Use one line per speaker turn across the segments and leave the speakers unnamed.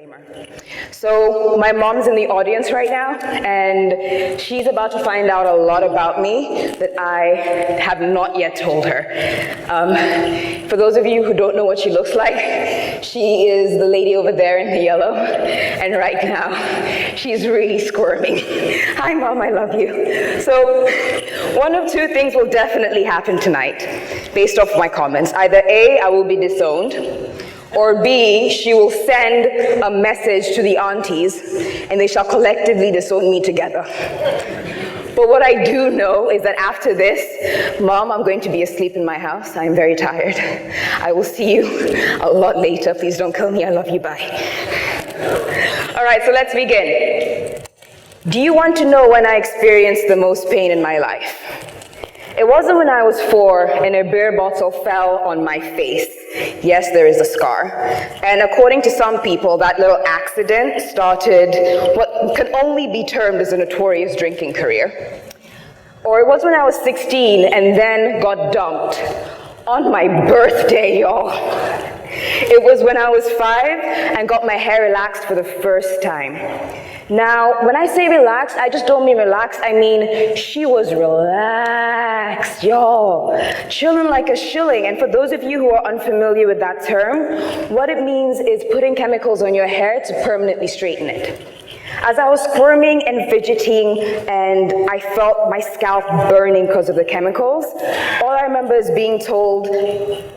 disclaimer. So my mom's in the audience right now, and she's about to find out a lot about me that I have not yet told her. For those of you who don't know what she looks like, she is the lady over there in the yellow, and right now she's really squirming. Hi Mom, I love you. So one of two things will definitely happen tonight, based off my comments. Either A, I will be disowned, or B, she will send a message to the aunties and they shall collectively disown me together. But what I do know is that after this, Mom, I'm going to be asleep in my house. I'm very tired. I will see you a lot later. Please don't kill me. I love you. Bye. All right, so let's begin. Do you want to know when I experienced the most pain in my life? It wasn't when I was 4 and a beer bottle fell on my face. Yes, there is a scar. And according to some people, that little accident started what can only be termed as a notorious drinking career. Or it was when I was 16 and then got dumped on my birthday, y'all. It was when I was 5 and got my hair relaxed for the first time. Now, when I say relaxed, I just don't mean relaxed, I mean she was relaxed, y'all. Chilling like a shilling. And for those of you who are unfamiliar with that term, what it means is putting chemicals on your hair to permanently straighten it. As I was squirming and fidgeting and I felt my scalp burning because of the chemicals, all I remember is being told,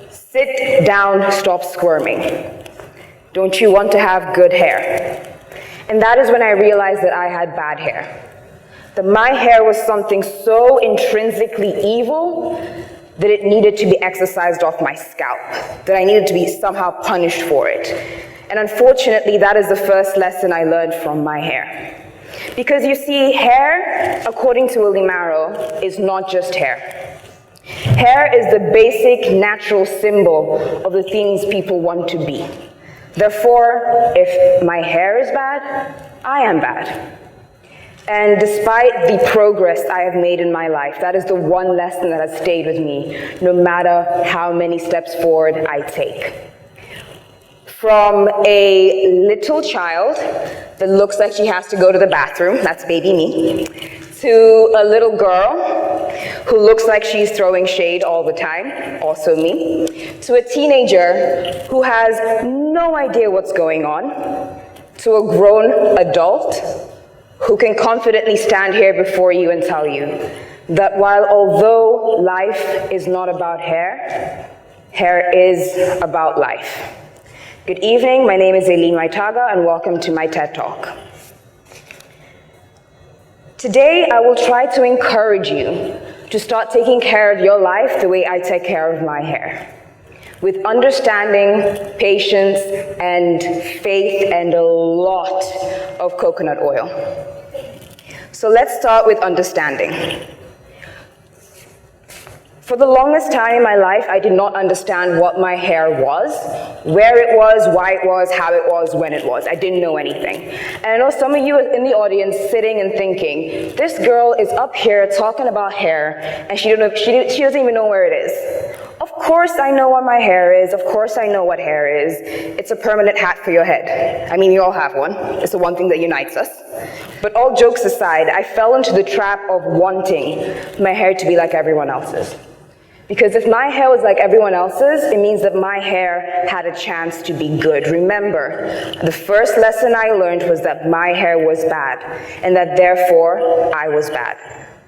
sit down, stop squirming. Don't you want to have good hair? And that is when I realized that I had bad hair. That my hair was something so intrinsically evil that it needed to be exorcised off my scalp, that I needed to be somehow punished for it. And unfortunately, that is the first lesson I learned from my hair. Because you see, hair, according to Willie Marrow, is not just hair. Hair is the basic natural symbol of the things people want to be. Therefore, if my hair is bad, I am bad. And despite the progress I have made in my life, that is the one lesson that has stayed with me, no matter how many steps forward I take. From a little child that looks like she has to go to the bathroom, that's baby me, to a little girl who looks like she's throwing shade all the time, also me, to a teenager who has no idea what's going on, to a grown adult who can confidently stand here before you and tell you that although life is not about hair, hair is about life. Good evening, my name is Aileen Waitaaga and welcome to my TED Talk. Today, I will try to encourage you to start taking care of your life the way I take care of my hair, with understanding, patience, and faith, and a lot of coconut oil. So let's start with understanding. For the longest time in my life, I did not understand what my hair was, where it was, why it was, how it was, when it was. I didn't know anything. And I know some of you in the audience sitting and thinking, this girl is up here talking about hair, and she doesn't even know where it is. Of course I know what my hair is. Of course I know what hair is. It's a permanent hat for your head. I mean, you all have one. It's the one thing that unites us. But all jokes aside, I fell into the trap of wanting my hair to be like everyone else's. Because if my hair was like everyone else's, it means that my hair had a chance to be good. Remember, the first lesson I learned was that my hair was bad, and that therefore I was bad.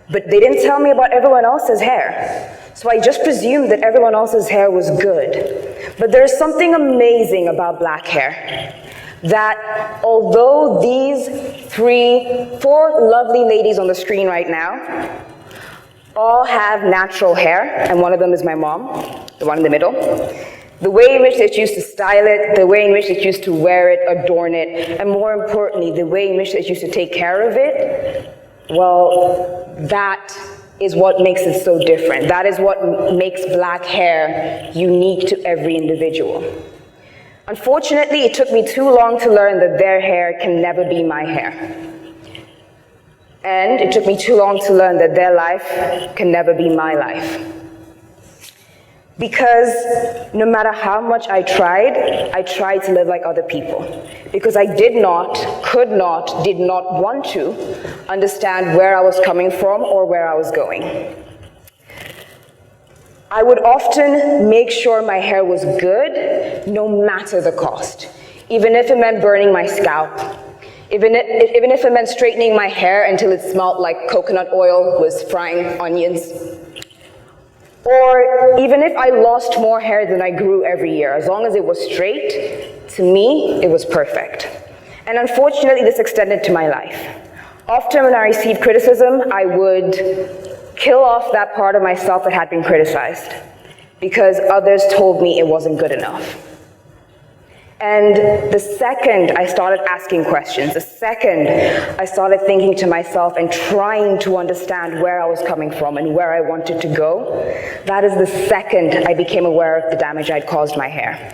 But they didn't tell me about everyone else's hair. So I just presumed that everyone else's hair was good. But there's something amazing about black hair. That although these 4 lovely ladies on the screen right now all have natural hair, and one of them is my mom, the one in the middle. The way in which they choose to style it, the way in which they choose to wear it, adorn it, and more importantly, the way in which they choose to take care of it, well, that is what makes it so different. That is what makes black hair unique to every individual. Unfortunately, it took me too long to learn that their hair can never be my hair. And it took me too long to learn that their life can never be my life. Because no matter how much I tried to live like other people. Because I did not, could not, did not want to understand where I was coming from or where I was going. I would often make sure my hair was good, no matter the cost. Even if it meant burning my scalp. Even if it meant straightening my hair until it smelled like coconut oil was frying onions. Or even if I lost more hair than I grew every year, as long as it was straight, to me, it was perfect. And unfortunately, this extended to my life. Often when I received criticism, I would kill off that part of myself that had been criticized because others told me it wasn't good enough. And the second I started asking questions, the second I started thinking to myself and trying to understand where I was coming from and where I wanted to go, that is the second I became aware of the damage I'd caused my hair.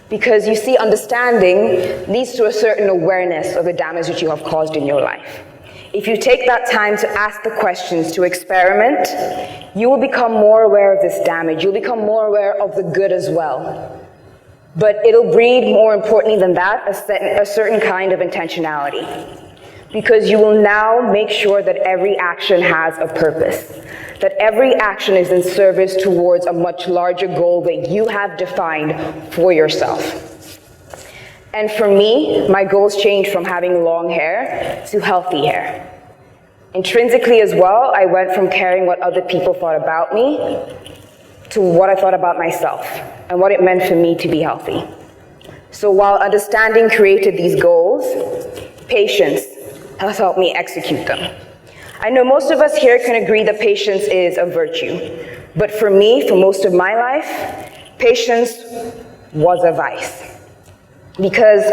Because you see, understanding leads to a certain awareness of the damage that you have caused in your life. If you take that time to ask the questions, to experiment, you will become more aware of this damage. You'll become more aware of the good as well. But it'll breed, more importantly than that, a certain kind of intentionality. Because you will now make sure that every action has a purpose. That every action is in service towards a much larger goal that you have defined for yourself. And for me, my goals changed from having long hair to healthy hair. Intrinsically as well, I went from caring what other people thought about me to what I thought about myself and what it meant for me to be healthy. So while understanding created these goals, patience has helped me execute them. I know most of us here can agree that patience is a virtue, but for me, for most of my life, patience was a vice. Because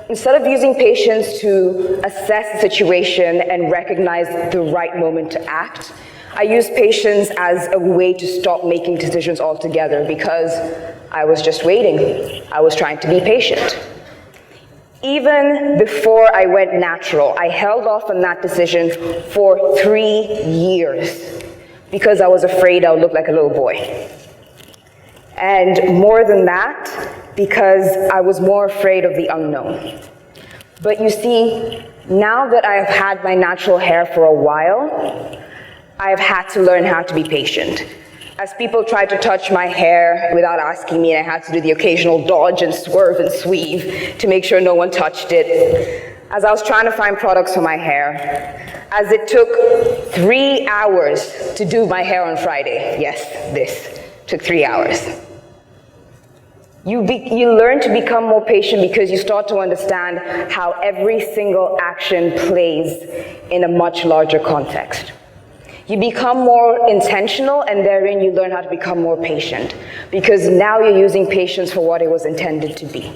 instead of using patience to assess the situation and recognize the right moment to act, I used patience as a way to stop making decisions altogether because I was just waiting. I was trying to be patient. Even before I went natural, I held off on that decision for 3 years because I was afraid I would look like a little boy. And more than that, because I was more afraid of the unknown. But you see, now that I have had my natural hair for a while, I have had to learn how to be patient. As people tried to touch my hair without asking me, I had to do the occasional dodge and swerve and sweeve to make sure no one touched it. As I was trying to find products for my hair, as it took 3 hours to do my hair on Friday. Yes, this took 3 hours. You learn to become more patient because you start to understand how every single action plays in a much larger context. You become more intentional, and therein you learn how to become more patient, because now you're using patience for what it was intended to be.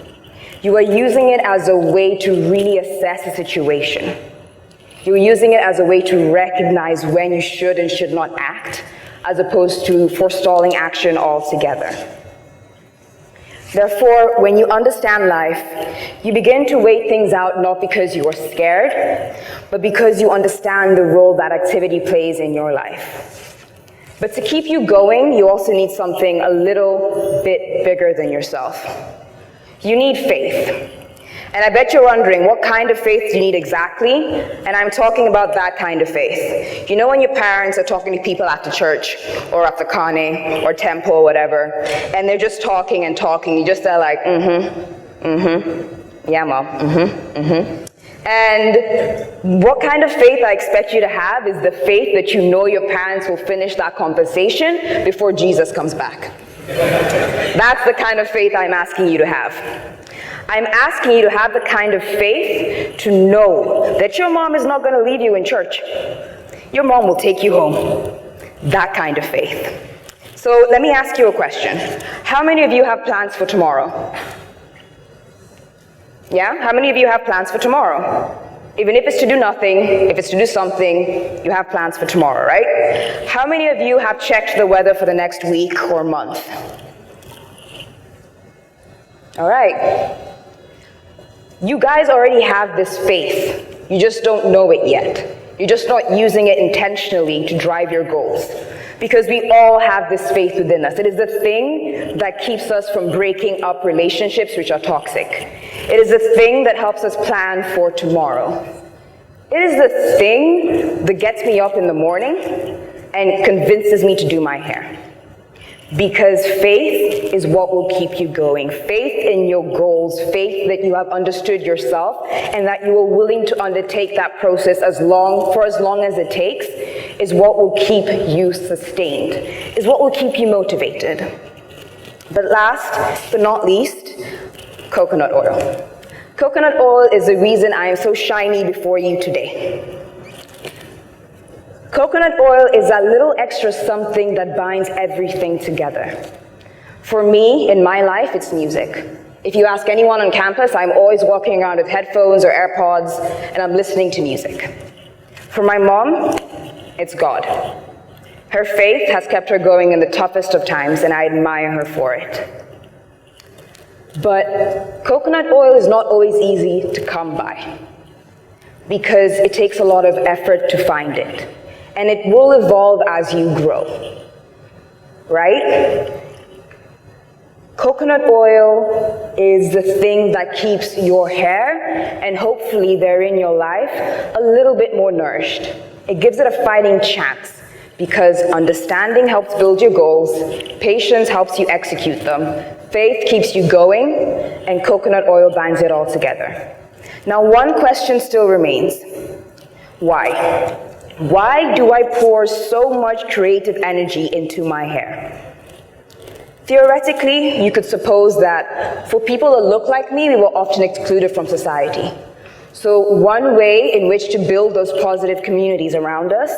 You are using it as a way to really assess a situation. You're using it as a way to recognize when you should and should not act, as opposed to forestalling action altogether. Therefore, when you understand life, you begin to wait things out not because you are scared, but because you understand the role that activity plays in your life. But to keep you going, you also need something a little bit bigger than yourself. You need faith. And I bet you're wondering, what kind of faith do you need exactly? And I'm talking about that kind of faith. You know when your parents are talking to people after church, or after Kane, or temple, or whatever, and they're just talking and talking, you just are like, yeah, mom, And what kind of faith I expect you to have is the faith that you know your parents will finish that conversation before Jesus comes back. That's the kind of faith I'm asking you to have. I'm asking you to have the kind of faith to know that your mom is not going to leave you in church. Your mom will take you home. That kind of faith. So let me ask you a question. How many of you have plans for tomorrow? Yeah? How many of you have plans for tomorrow? Even if it's to do nothing, if it's to do something, you have plans for tomorrow, right? How many of you have checked the weather for the next week or month? All right. You guys already have this faith. You just don't know it yet. You're just not using it intentionally to drive your goals. because we all have this faith within us. It is the thing that keeps us from breaking up relationships which are toxic. It is the thing that helps us plan for tomorrow. It is the thing that gets me up in the morning and convinces me to do my hair. Because faith is what will keep you going. Faith in your goals, faith that you have understood yourself and that you are willing to undertake that process for as long as it takes is what will keep you sustained, is what will keep you motivated. But last but not least, coconut oil. Coconut oil is the reason I am so shiny before you today. Coconut oil is that little extra something that binds everything together. For me, in my life, it's music. If you ask anyone on campus, I'm always walking around with headphones or AirPods, and I'm listening to music. For my mom, it's God. Her faith has kept her going in the toughest of times, and I admire her for it. But coconut oil is not always easy to come by, because it takes a lot of effort to find it. And it will evolve as you grow, right? Coconut oil is the thing that keeps your hair, and hopefully they're in your life, a little bit more nourished. It gives it a fighting chance, because understanding helps build your goals, patience helps you execute them, faith keeps you going, and coconut oil binds it all together. Now, one question still remains. Why? Why do I pour so much creative energy into my hair? Theoretically, you could suppose that for people that look like me, we were often excluded from society. So one way in which to build those positive communities around us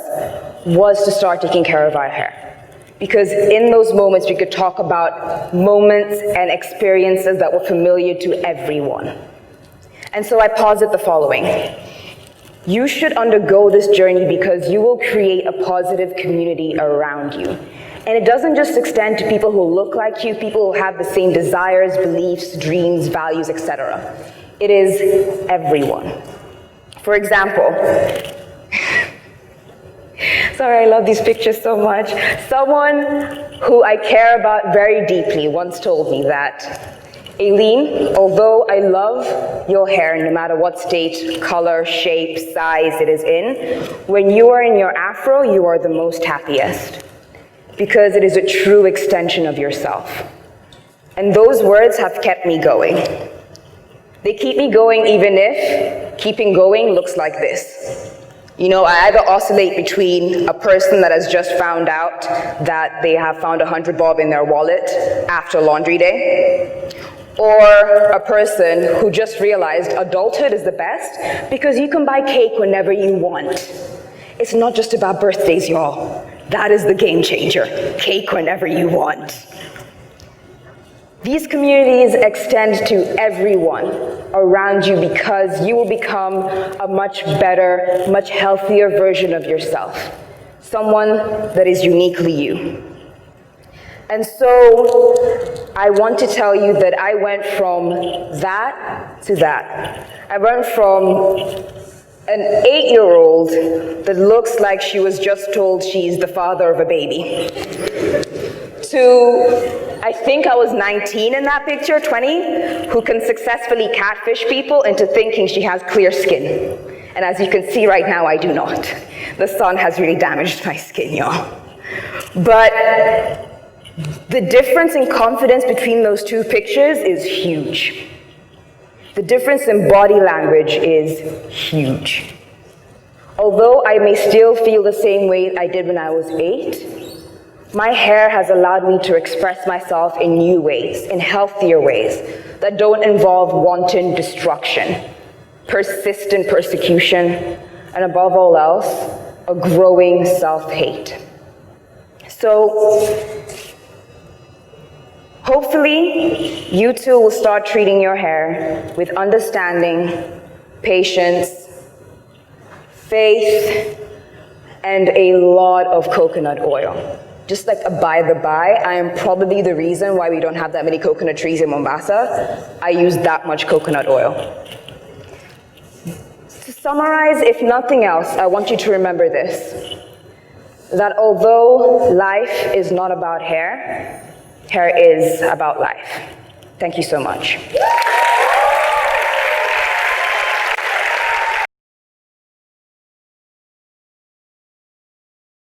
was to start taking care of our hair. Because in those moments, we could talk about moments and experiences that were familiar to everyone. And so I posit the following. You should undergo this journey because you will create a positive community around you. And it doesn't just extend to people who look like you, people who have the same desires, beliefs, dreams, values, etc. It is everyone. For example, sorry, I love these pictures so much. Someone who I care about very deeply once told me that, Aileen, although I love your hair no matter what state, color, shape, size it is in, when you are in your afro, you are the most happiest because it is a true extension of yourself. And those words have kept me going. They keep me going even if keeping going looks like this. You know, I either oscillate between a person that has just found out that they have found 100 bob in their wallet after laundry day, or a person who just realized adulthood is the best because you can buy cake whenever you want. It's not just about birthdays, y'all. That is the game changer. Cake whenever you want. These communities extend to everyone around you because you will become a much better, much healthier version of yourself. Someone that is uniquely you. And so I want to tell you that I went from that to that. I went from an 8-year-old that looks like she was just told she's the father of a baby to, I think I was 19 in that picture, 20, who can successfully catfish people into thinking she has clear skin. And as you can see right now, I do not. The sun has really damaged my skin, y'all. But the difference in confidence between those two pictures is huge. The difference in body language is huge. Although I may still feel the same way I did when I was 8, my hair has allowed me to express myself in new ways, in healthier ways, that don't involve wanton destruction, persistent persecution, and above all else, a growing self-hate. So, hopefully, you too will start treating your hair with understanding, patience, faith, and a lot of coconut oil. Just like a by the by, I am probably the reason why we don't have that many coconut trees in Mombasa. I use that much coconut oil. To summarize, if nothing else, I want you to remember this. that although life is not about hair, hair is about life. Thank you so much.